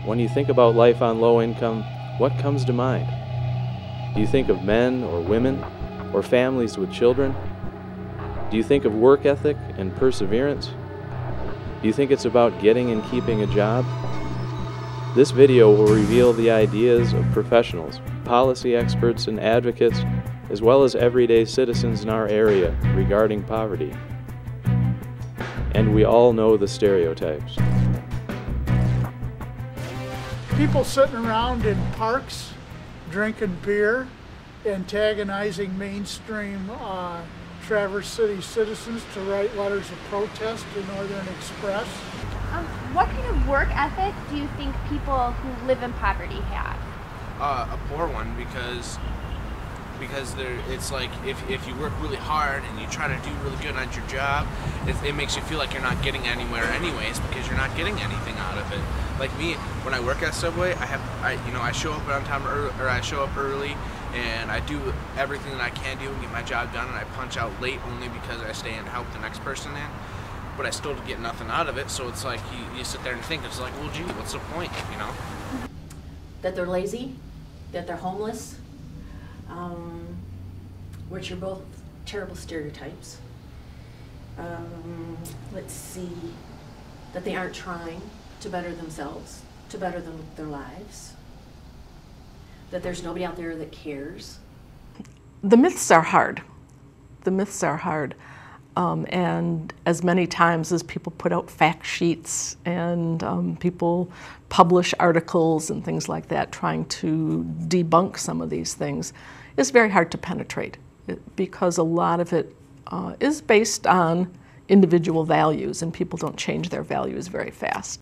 When you think about life on low income, what comes to mind? Do you think of men or women, or families with children? Do you think of work ethic and perseverance? Do you think it's about getting and keeping a job? This video will reveal the ideas of professionals, policy experts, and advocates, as well as everyday citizens in our area regarding poverty. And we all know the stereotypes. People sitting around in parks, drinking beer, antagonizing mainstream Traverse City citizens to write letters of protest to Northern Express. What kind of work ethic do you think people who live in poverty have? A poor one, because it's like if you work really hard and you try to do really good at your job, it makes you feel like you're not getting anywhere anyways, because you're not getting anything out of it. Like me, when I work at Subway, I show up on time I show up early, and I do everything that I can do and get my job done, and I punch out late only because I stay and help the next person in. But I still get nothing out of it, so it's like you sit there and think, it's like, well, gee, what's the point, you know? That they're lazy, that they're homeless, which are both terrible stereotypes. Let's see, that they aren't trying to better themselves, to better their lives, that there's nobody out there that cares. The myths are hard. The myths are hard. And as many times as people put out fact sheets and people publish articles and things like that trying to debunk some of these things, it's very hard to penetrate because a lot of it is based on individual values, and people don't change their values very fast.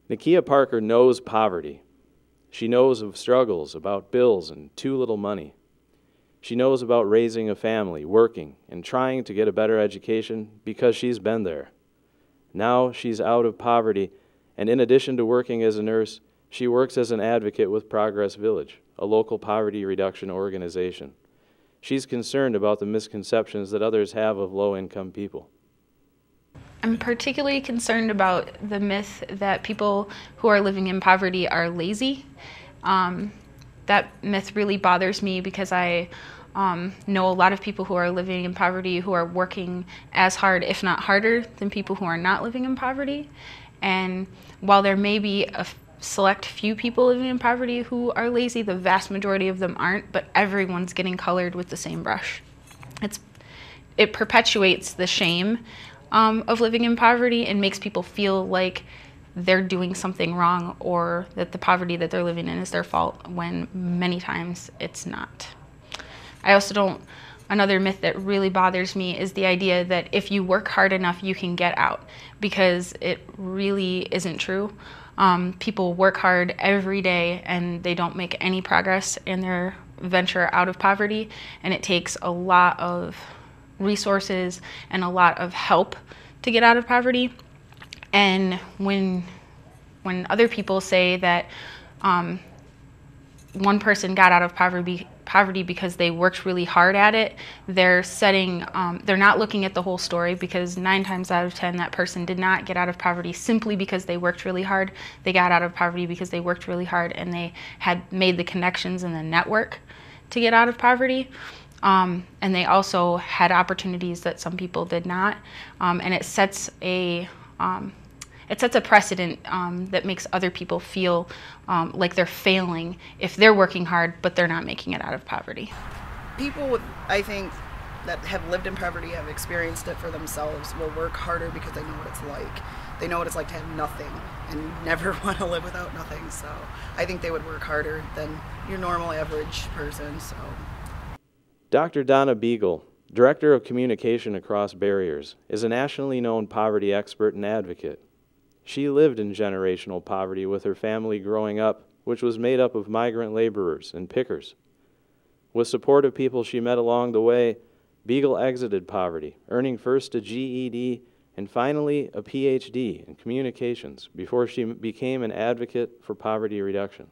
Nakia Parker knows poverty. She knows of struggles about bills and too little money. She knows about raising a family, working, and trying to get a better education because she's been there. Now she's out of poverty, and in addition to working as a nurse, she works as an advocate with Progress Village, a local poverty reduction organization. She's concerned about the misconceptions that others have of low-income people. I'm particularly concerned about the myth that people who are living in poverty are lazy. That myth really bothers me because I know a lot of people who are living in poverty who are working as hard, if not harder, than people who are not living in poverty. And while there may be a select few people living in poverty who are lazy, the vast majority of them aren't, but everyone's getting colored with the same brush. It perpetuates the shame of living in poverty and makes people feel like they're doing something wrong or that the poverty that they're living in is their fault, when many times it's not. I also don't, another myth that really bothers me is the idea that if you work hard enough, you can get out, because it really isn't true. People work hard every day and they don't make any progress in their venture out of poverty, and it takes a lot of resources and a lot of help to get out of poverty. And when other people say that one person got out of poverty because they worked really hard at it, they're not looking at the whole story, because 9 times out of 10 that person did not get out of poverty simply because they worked really hard. They got out of poverty because they worked really hard and they had made the connections in the network to get out of poverty. And they also had opportunities that some people did not, and it sets a precedent that makes other people feel like they're failing if they're working hard but they're not making it out of poverty. People, I think, that have lived in poverty, have experienced it for themselves, will work harder because they know what it's like. They know what it's like to have nothing and never want to live without nothing. So I think they would work harder than your normal average person. So. Dr. Donna Beegle, Director of Communication Across Barriers, is a nationally known poverty expert and advocate. She lived in generational poverty with her family growing up, which was made up of migrant laborers and pickers. With support of people she met along the way, Beegle exited poverty, earning first a GED and finally a PhD in communications before she became an advocate for poverty reduction.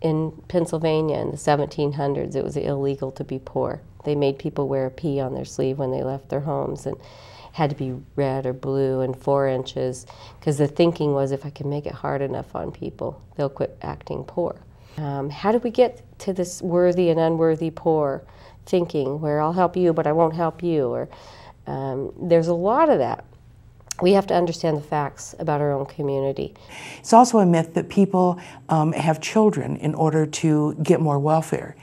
In Pennsylvania in the 1700s, it was illegal to be poor. They made people wear a P on their sleeve when they left their homes, and had to be red or blue and 4 inches, because the thinking was if I can make it hard enough on people, they'll quit acting poor. How do we get to this worthy and unworthy poor thinking, where I'll help you but I won't help you? Or there's a lot of that. We have to understand the facts about our own community. It's also a myth that people have children in order to get more welfare.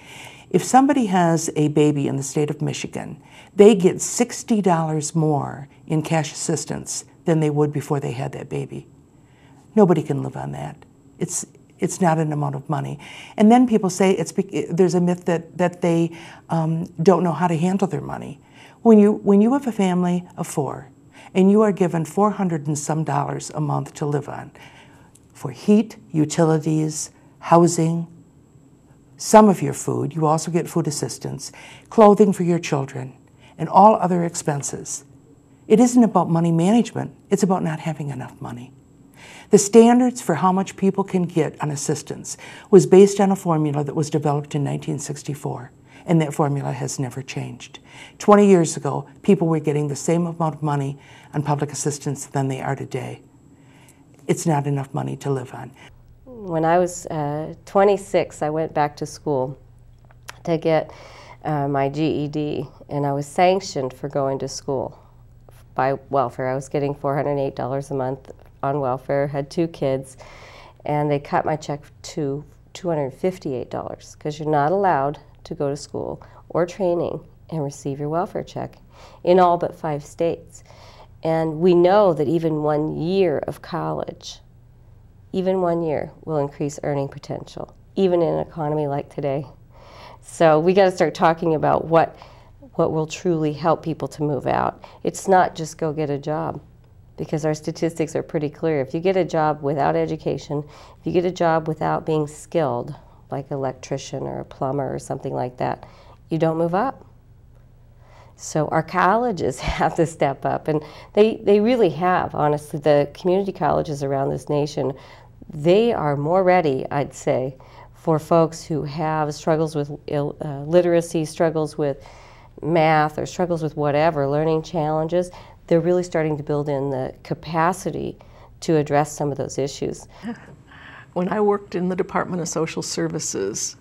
If somebody has a baby in the state of Michigan, they get $60 more in cash assistance than they would before they had that baby. Nobody can live on that. It's not an amount of money. And then people say there's a myth that they don't know how to handle their money. When you have a family of 4, and you are given $400 and some a month to live on for heat, utilities, housing, some of your food, you also get food assistance, clothing for your children, and all other expenses. It isn't about money management, it's about not having enough money. The standards for how much people can get on assistance was based on a formula that was developed in 1964. And that formula has never changed. 20 years ago, people were getting the same amount of money on public assistance than they are today. It's not enough money to live on. When I was 26, I went back to school to get my GED, and I was sanctioned for going to school by welfare. I was getting $408 a month on welfare, had 2 kids, and they cut my check to $258 because you're not allowed to go to school or training and receive your welfare check in all but 5 states. And we know that even 1 year of college, even 1 year, will increase earning potential, even in an economy like today. So we got to start talking about what will truly help people to move out. It's not just go get a job, because our statistics are pretty clear. If you get a job without education, if you get a job without being skilled, like an electrician or a plumber or something like that, you don't move up. So our colleges have to step up, and they really have, honestly. The community colleges around this nation, they are more ready, I'd say, for folks who have struggles with literacy, struggles with math, or struggles with whatever, learning challenges. They're really starting to build in the capacity to address some of those issues. When I worked in the Department of Social Services,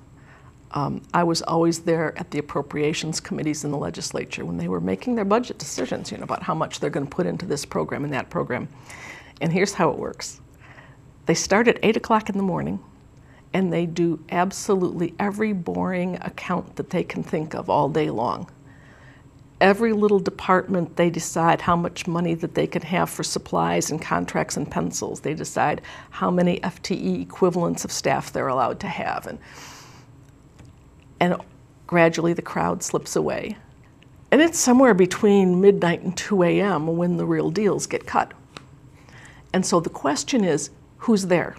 I was always there at the appropriations committees in the legislature when they were making their budget decisions, about how much they're going to put into this program and that program. And here's how it works. They start at 8 o'clock in the morning, and they do absolutely every boring account that they can think of all day long. Every little department, they decide how much money that they can have for supplies and contracts and pencils. They decide how many FTE equivalents of staff they're allowed to have. And gradually the crowd slips away. And it's somewhere between midnight and 2 a.m. when the real deals get cut. And so the question is, who's there?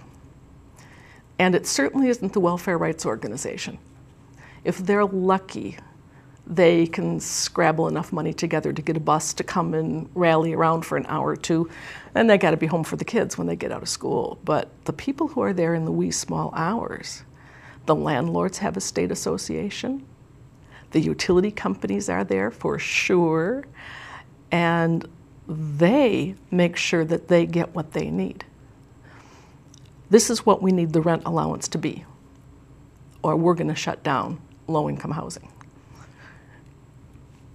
And it certainly isn't the Welfare Rights Organization. If they're lucky, they can scrabble enough money together to get a bus to come and rally around for an hour or 2, and they got to be home for the kids when they get out of school. But the people who are there in the wee small hours, the landlords have a state association, the utility companies are there for sure, and they make sure that they get what they need. This is what we need the rent allowance to be, or we're going to shut down low-income housing.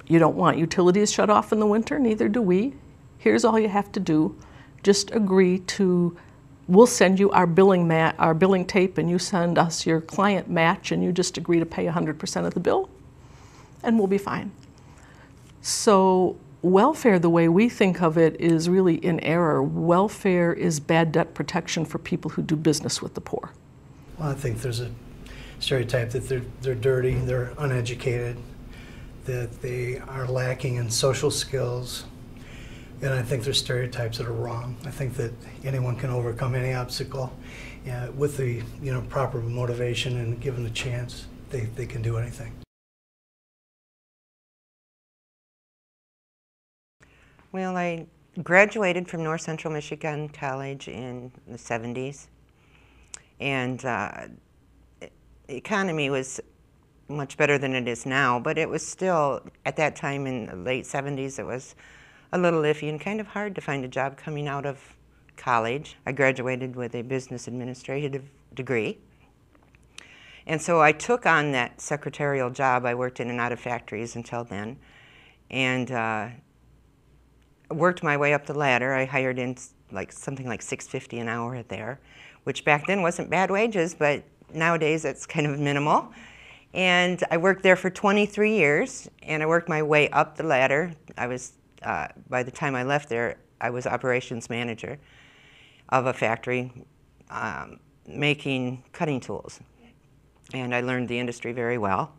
You don't want utilities shut off in the winter, neither do we. Here's all you have to do. Just agree to, we'll send you our billing tape, and you send us your client match, and you just agree to pay 100% of the bill, and we'll be fine. So welfare, the way we think of it, is really in error. Welfare is bad debt protection for people who do business with the poor. Well, I think there's a stereotype that they're dirty, they're uneducated, that they are lacking in social skills, and I think there's stereotypes that are wrong. I think that anyone can overcome any obstacle with the proper motivation and given the chance, they can do anything. Well, I graduated from North Central Michigan College in the 70s, and economy was much better than it is now, but it was still, at that time in the late 70s, it was a little iffy and kind of hard to find a job coming out of college. I graduated with a business administrative degree. And so I took on that secretarial job. I worked in and out of factories until then, and worked my way up the ladder. I hired in something like $6.50 an hour there, which back then wasn't bad wages, but nowadays it's kind of minimal. And I worked there for 23 years, and I worked my way up the ladder. I was, by the time I left there, I was operations manager of a factory making cutting tools. And I learned the industry very well.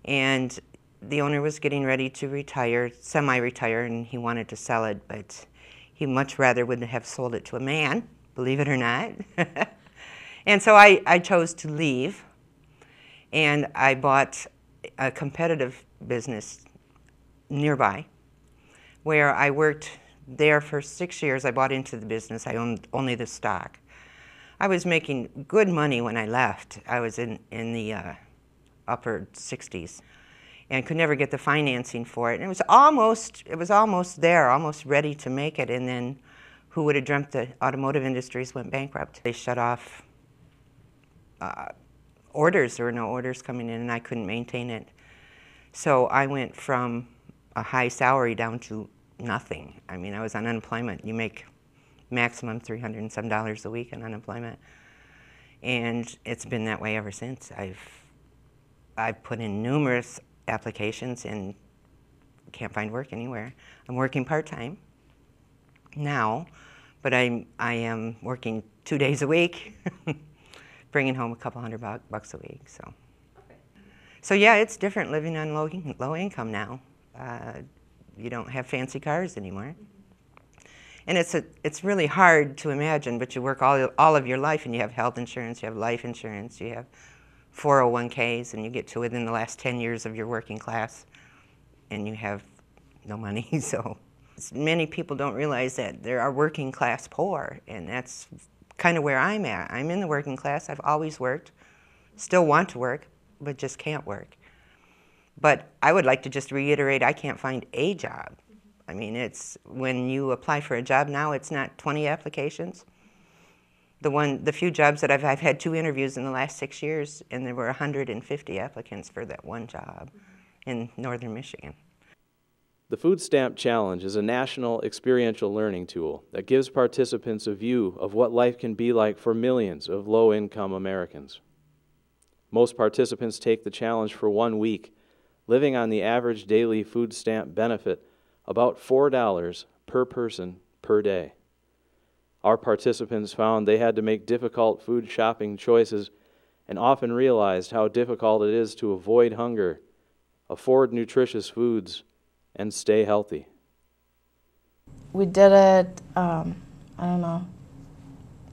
And the owner was getting ready to retire, semi-retire, and he wanted to sell it, but he much rather would have sold it to a man, believe it or not. And so I chose to leave, and I bought a competitive business nearby where I worked there for 6 years. I bought into the business. I owned only the stock. I was making good money when I left. I was in the upper 60s and could never get the financing for it. And it was almost there, almost ready to make it. And then who would have dreamt the automotive industries went bankrupt? They shut off orders. There were no orders coming in, and I couldn't maintain it. So I went from a high salary down to nothing. I mean, I was on unemployment. You make maximum $300 and some a week in unemployment, and it's been that way ever since. I've put in numerous applications and can't find work anywhere. I'm working part-time now, but I am working 2 days a week, bringing home a couple $100 a week. So yeah, it's different living on low income now. You don't have fancy cars anymore. And it's really hard to imagine, but you work all of your life, and you have health insurance, you have life insurance, you have 401ks, and you get to within the last 10 years of your working class, and you have no money. So many people don't realize that there are working class poor, and that's kind of where I'm at. I'm in the working class. I've always worked, still want to work, but just can't work. But I would like to just reiterate, I can't find a job. I mean, it's when you apply for a job now, it's not 20 applications. The few jobs that I've had 2 interviews in the last 6 years, and there were 150 applicants for that one job in northern Michigan. The Food Stamp Challenge is a national experiential learning tool that gives participants a view of what life can be like for millions of low-income Americans. Most participants take the challenge for 1 week, living on the average daily food stamp benefit about $4 per person per day. Our participants found they had to make difficult food shopping choices and often realized how difficult it is to avoid hunger, afford nutritious foods, and stay healthy. We did it, I don't know,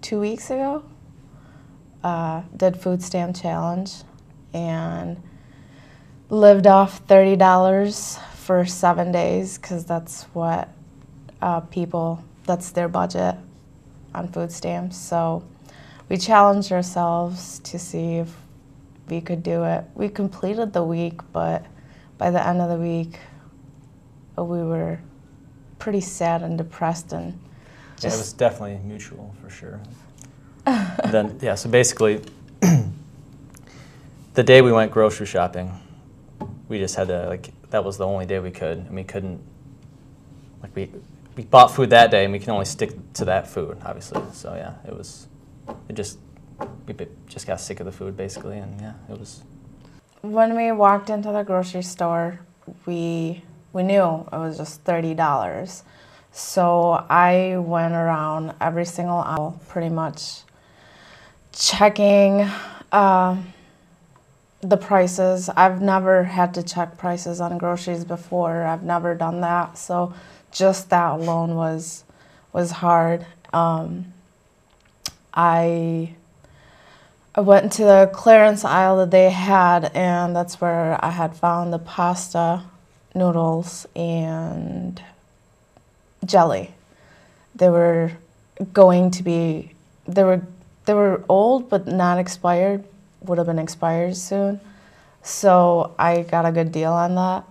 2 weeks ago. Did Food Stamp Challenge and lived off $30 for 7 days, because that's what that's their budget on food stamps. So we challenged ourselves to see if we could do it. We completed the week, but by the end of the week, we were pretty sad and depressed, and yeah, it was definitely mutual for sure. Then yeah, so basically, the day we went grocery shopping, we just had to, that was the only day we could, and we couldn't, we bought food that day, and we can only stick to that food, obviously. So yeah, we just got sick of the food basically, and yeah, it was. When we walked into the grocery store, we knew it was just $30. So I went around every single aisle, pretty much checking the prices. I've never had to check prices on groceries before. I've never done that, so just that alone was hard. I went into the clearance aisle that they had, and that's where I had found the pasta, noodles, and jelly. They were old but not expired, would have been expired soon. So I got a good deal on that.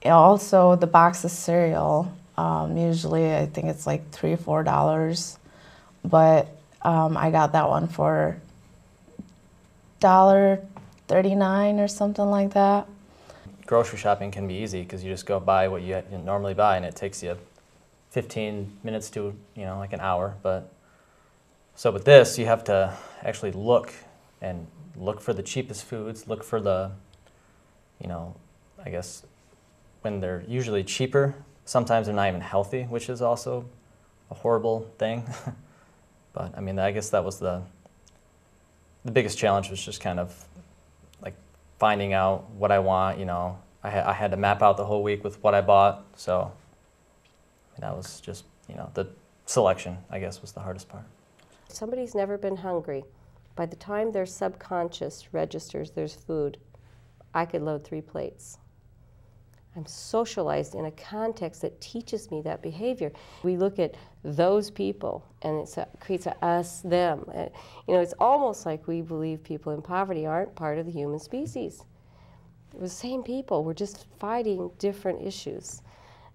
And also the box of cereal, usually I think it's like $3 or $4, but I got that one for $1.39 or something like that. Grocery shopping can be easy because you just go buy what you normally buy, and it takes you 15 minutes to, like an hour. But so with this, you have to actually look for the cheapest foods, look for the, I guess when they're usually cheaper, sometimes they're not even healthy, which is also a horrible thing. But I mean, I guess that was the biggest challenge, was just kind of like finding out what I want. I had to map out the whole week with what I bought, so that was just, the selection, I guess, was the hardest part. Somebody's never been hungry. By the time their subconscious registers there's food, I could load 3 plates. I'm socialized in a context that teaches me that behavior. We look at those people, and it creates a us, them. It's almost like we believe people in poverty aren't part of the human species. We're the same people. We're just fighting different issues.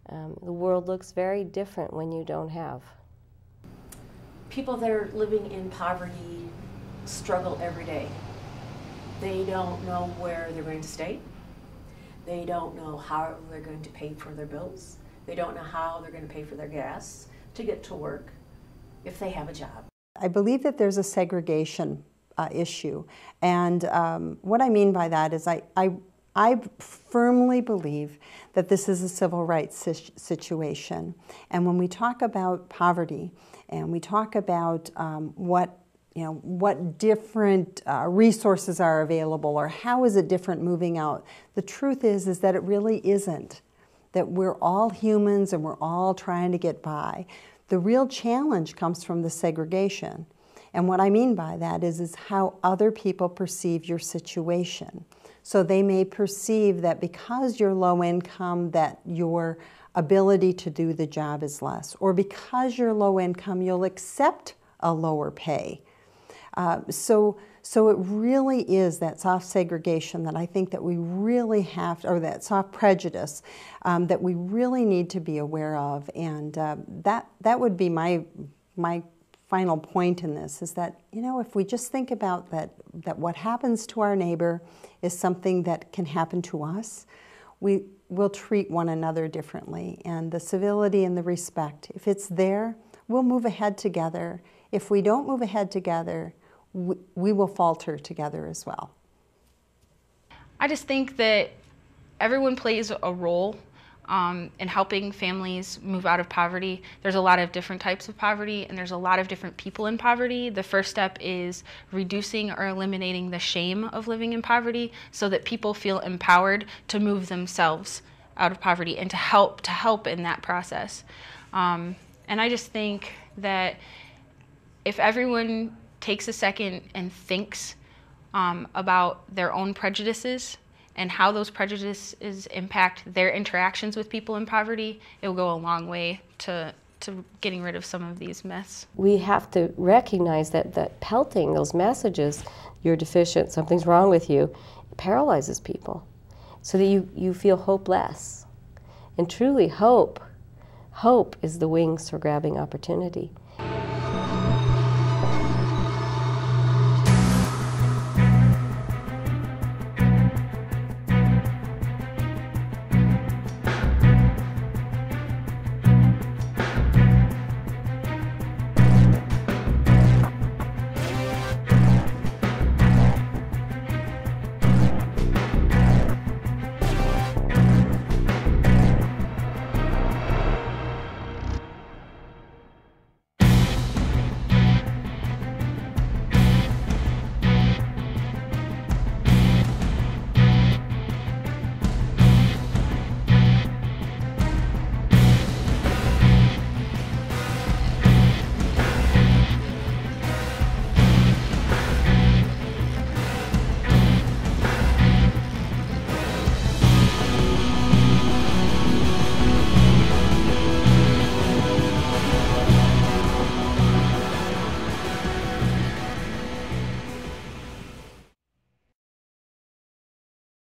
The world looks very different when you don't have. People that are living in poverty struggle every day. They don't know where they're going to stay. They don't know how they're going to pay for their bills. They don't know how they're going to pay for their gas to get to work if they have a job. I believe that there's a segregation issue. And what I mean by that is I firmly believe that this is a civil rights situation. And when we talk about poverty and we talk about what different resources are available, or how is it different moving out, the truth is that it really isn't. That we're all humans and we're all trying to get by. The real challenge comes from the segregation. And what I mean by that is how other people perceive your situation. So they may perceive that because you're low income, that your ability to do the job is less. Or because you're low income, you'll accept a lower pay. So it really is that soft segregation that I think that we really have, or that soft prejudice that we really need to be aware of. And that would be my final point in this, is that, if we just think about that what happens to our neighbor is something that can happen to us, we will treat one another differently. And the civility and the respect, if it's there, we'll move ahead together. If we don't move ahead together, we will falter together as well. I just think that everyone plays a role in helping families move out of poverty. There's a lot of different types of poverty, and there's a lot of different people in poverty. The first step is reducing or eliminating the shame of living in poverty so that people feel empowered to move themselves out of poverty and to help in that process. And I just think that if everyone takes a second and thinks about their own prejudices and how those prejudices impact their interactions with people in poverty, it will go a long way to getting rid of some of these myths. We have to recognize that pelting those messages, you're deficient, something's wrong with you, paralyzes people so that you feel hopeless. And truly hope is the wings for grabbing opportunity.